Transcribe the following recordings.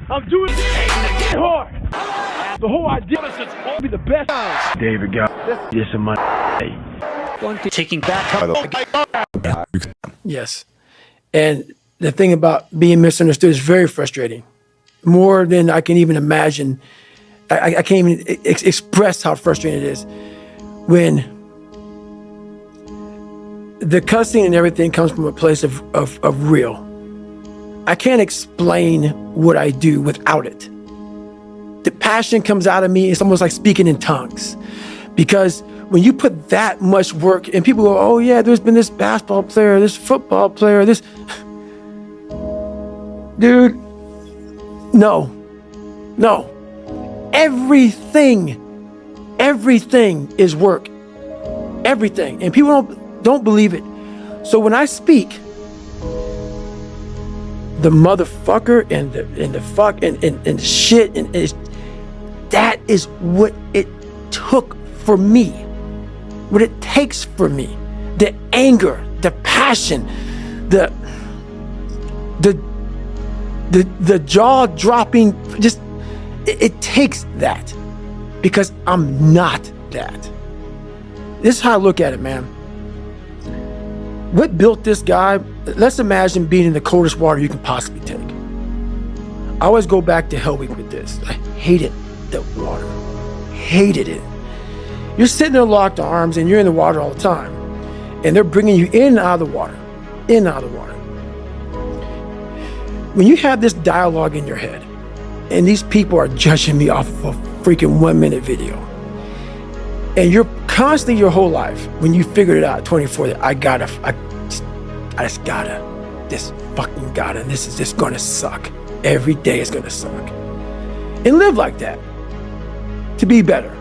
I'm doing it hard. The whole idea is to be the best. David got this in my taking back. Yes. And the thing about being misunderstood is very frustrating. More than I can even imagine. I can't even express how frustrating it is when the cussing and everything comes from a place of real. I can't explain what I do without it. The passion comes out of me. It's almost like speaking in tongues. Because when you put that much work, and people go, oh yeah, there's been this basketball player, this football player, this... Dude, no. Everything is work. Everything. And people don't believe it. So when I speak, the motherfucker and the fuck and shit and that is what it took for me. What it takes for me. The anger, the passion, the jaw-dropping, just, it takes that because I'm not that. This is how I look at it, man. What built this guy? Let's imagine being in the coldest water you can possibly take. I always go back to Hell Week with this. I hated the water. Hated it. You're sitting there locked arms and you're in the water all the time. And they're bringing you in and out of the water. In and out of the water. When you have this dialogue in your head, and these people are judging me off of a freaking 1-minute video, and you're constantly your whole life, when you figured it out at 24, that I just gotta, this fucking gotta, and this is just gonna suck. Every day is gonna suck. And live like that, to be better.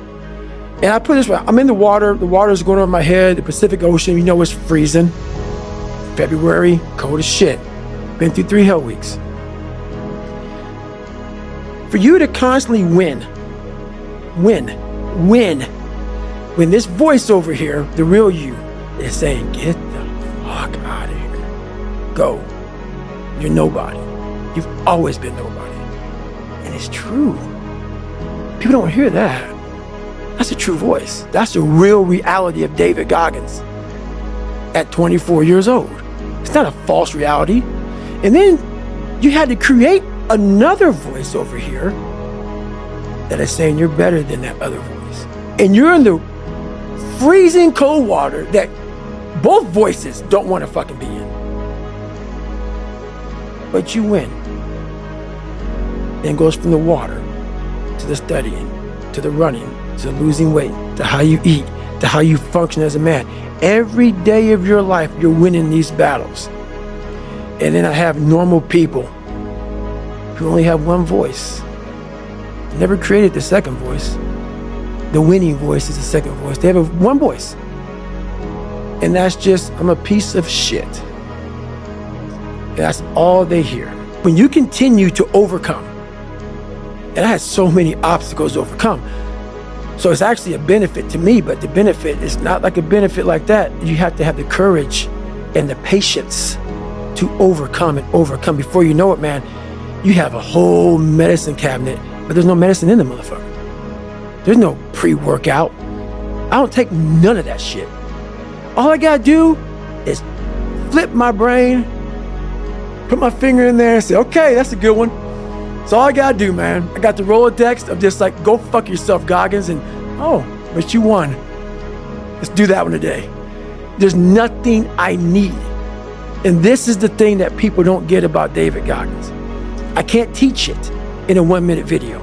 And I put it this way, I'm in the water is going over my head, the Pacific Ocean, you know it's freezing. February, cold as shit. Been through 3 hell weeks. For you to constantly win, when this voice over here, the real you, is saying, get the fuck out of here. Go. You're nobody. You've always been nobody. And it's true. People don't hear that. That's a true voice. That's the real reality of David Goggins at 24 years old. It's not a false reality. And then you had to create another voice over here that is saying you're better than that other voice. And you're in the freezing cold water that both voices don't want to fucking be in. But you win. Then it goes from the water to the studying, to the running, to losing weight, to how you eat, to how you function as a man. Every day of your life, you're winning these battles. And then I have normal people who only have one voice. Never created the second voice. The winning voice is the second voice. They have one voice. And that's just, I'm a piece of shit. And that's all they hear. When you continue to overcome, and I had so many obstacles to overcome, so it's actually a benefit to me, but the benefit is not like a benefit like that. You have to have the courage and the patience to overcome and overcome. Before you know it, man, you have a whole medicine cabinet, but there's no medicine in the motherfucker. There's no pre-workout. I don't take none of that shit. All I gotta do is flip my brain, put my finger in there and say, okay, that's a good one. That's all I gotta do, man. I got the Rolodex of just like, go fuck yourself, Goggins, and oh, but you won. Let's do that one today. There's nothing I need. And this is the thing that people don't get about David Goggins. I can't teach it in a 1-minute video.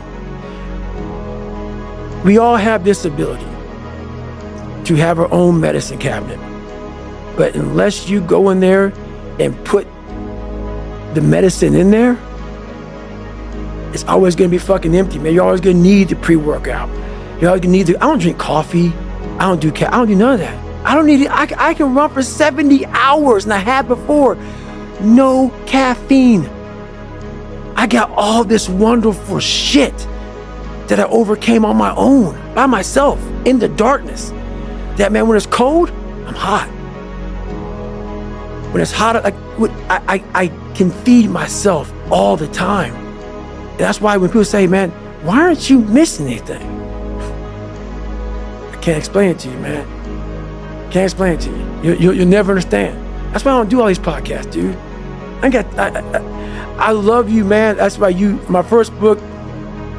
We all have this ability to have our own medicine cabinet. But unless you go in there and put the medicine in there, it's always gonna be fucking empty, man. You're always gonna need the pre-workout. You're always gonna need to, I don't drink coffee. I don't do none of that. I don't need it. I can run for 70 hours and I have before. No caffeine. I got all this wonderful shit that I overcame on my own, by myself, in the darkness. That, man, when it's cold, I'm hot. When it's hot, I can feed myself all the time. That's why when people say, man, why aren't you missing anything? I can't explain it to you, man. Can't explain it to you. You'll never understand. That's why I don't do all these podcasts, dude. I love you, man. That's why my first book,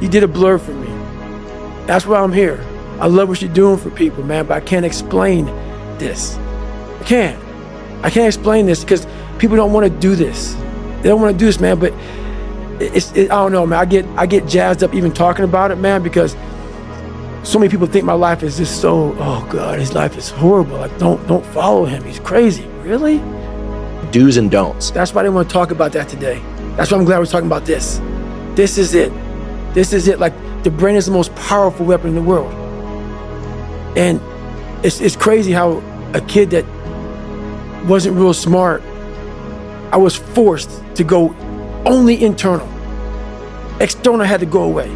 you did a blur for me. That's why I'm here. I love what you're doing for people, man, but I can't explain this. I can't explain this because people don't want to do this. They don't want to do this, man, but I don't know, man. I get jazzed up even talking about it, man, because so many people think my life is just so, oh God, his life is horrible. Like, don't follow him. He's crazy. Really? Do's and don'ts. That's why I didn't want to talk about that today. That's why I'm glad we're talking about this. This is it. This is it. Like, the brain is the most powerful weapon in the world. And it's crazy how a kid that wasn't real smart, I was forced to go only internal. External had to go away.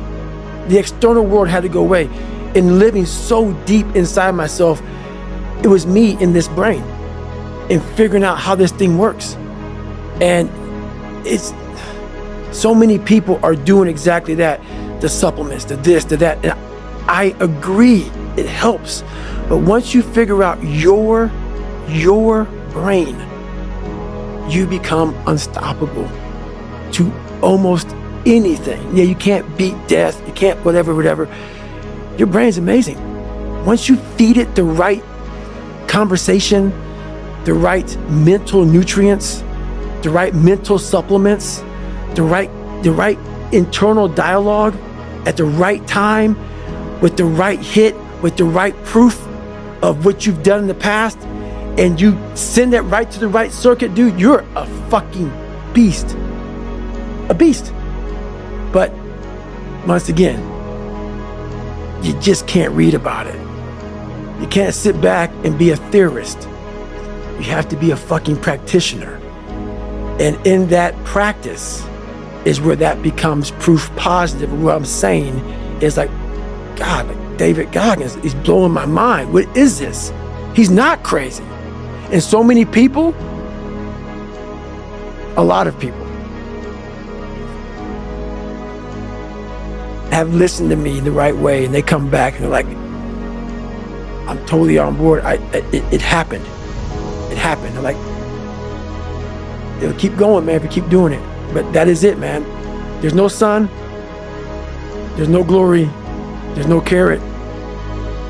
The external world had to go away. And living so deep inside myself, it was me in this brain and figuring out how this thing works. And it's so many people are doing exactly that. The supplements, the this, the that. And I agree, it helps. But once you figure out your brain, you become unstoppable to almost anything. Yeah, you can't beat death, you can't whatever. Your brain's amazing. Once you feed it the right conversation, the right mental nutrients, the right mental supplements, the right internal dialogue at the right time, with the right hit, with the right proof of what you've done in the past, and you send that right to the right circuit, dude, you're a fucking beast. A beast. But once again, you just can't read about it. You can't sit back and be a theorist. You have to be a fucking practitioner. And in that practice is where that becomes proof positive. And what I'm saying is like, God, like David Goggins, he's blowing my mind. What is this? He's not crazy. And so many people, a lot of people, have listened to me the right way, and they come back and they're like, I'm totally on board. It happened. It happened. They're like, it'll keep going, man, if you keep doing it. But that is it, man. There's no sun. There's no glory. There's no carrot.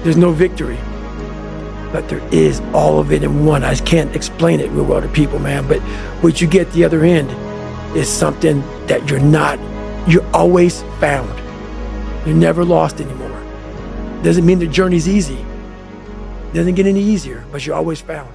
There's no victory. But there is all of it in one. I just can't explain it real well to people, man. But what you get the other end is something that you're always found. You're never lost anymore. Doesn't mean the journey's easy. Doesn't get any easier, but you're always found.